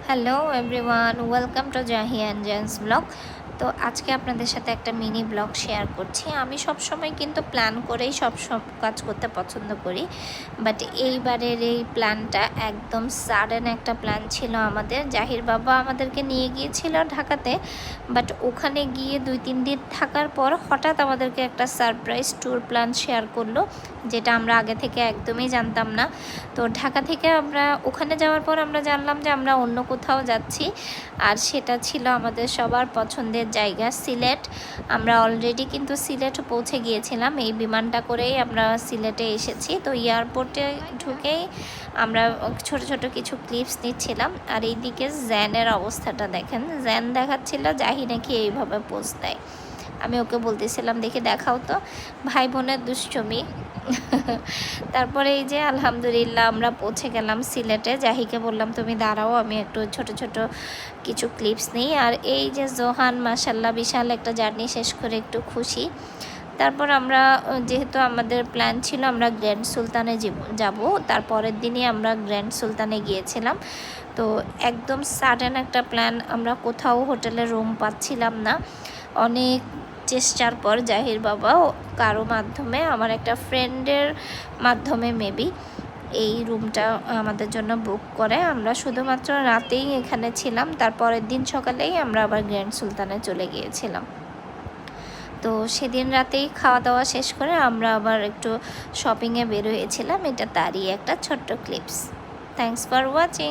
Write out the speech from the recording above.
Hello everyone, welcome to জাহি and gents blog. তো আজকে আপনাদের সাথে একটা মিনি ব্লগ শেয়ার করছি। আমি সব সময় কিন্তু প্ল্যান করেই সব কাজ করতে পছন্দ করি, বাট এইবারের এই প্ল্যানটা একদম সাডেন একটা প্ল্যান ছিল আমাদের। জাহির বাবা আমাদেরকে নিয়ে গিয়েছিল ঢাকাতে, বাট ওখানে গিয়ে 2-3 দিন থাকার পর হঠাৎ আমাদেরকে একটা সারপ্রাইজ ট্যুর প্ল্যান শেয়ার করলো, যেটা আমরা আগে থেকে একদমই জানতাম না। তো ঢাকা থেকে আমরা ওখানে যাওয়ার পর আমরা জানলাম যে আমরা অন্য কোথাও যাচ্ছি, আর সেটা ছিল আমাদের সবার পছন্দের জায়গা সিলেট। আমরা অলরেডি কিন্তু সিলেট পৌঁছে গিয়েছিলাম, এই বিমানটা করেই আমরা সিলেটে এসেছি। তো এয়ারপোর্টে ঢুকেই আমরা ছোট ছোট কিছু ক্লিপস নিচ্ছিলাম, আর এইদিকে জ্যানের অবস্থাটা দেখেন। জ্যান দেখাচ্ছিল জাহি নাকি এইভাবে পোজ দেয়। আমি ওকে বলতেছিলাম দেখি দেখাও তো, ভাই বোনের দুষ্টুমি। তারপরে এই যে আলহামদুলিল্লাহ আমরা পৌঁছে গেলাম সিলেটে। জাহিকে বললাম তুমি দাঁড়াও, আমি একটু ছোট ছোট কিছু ক্লিপস নিই। আর এই যে জোহান মাশাল্লাহ বিশাল একটা জার্নি শেষ করে একটু খুশি। তারপর আমরা যেহেতু আমাদের প্ল্যান ছিল আমরা গ্র্যান্ড সুলতানে যাব, তারপরের দিনই আমরা গ্র্যান্ড সুলতানে গিয়েছিলাম। তো একদম সাডেন একটা প্ল্যান, আমরা কোথাও হোটেলে রুম পাচ্ছিলাম না। অনেক চেষ্টার পর জাহির বাবা কারো মাধ্যমে, আমার একটা ফ্রেন্ডের মাধ্যমে মেবি এই রুমটা আমাদের জন্য বুক করে। আমরা শুধুমাত্র রাতেই এখানে ছিলাম, তারপরের দিন সকালেই আমরা আবার গ্র্যান্ড সুলতানে চলে গিয়েছিলাম। তো সেদিন রাতেই খাওয়া দাওয়া শেষ করে আমরা আবার একটু শপিংয়ে বের হয়েছিলাম। এটা তারই একটা ছোট্ট ক্লিপস। Thanks for watching.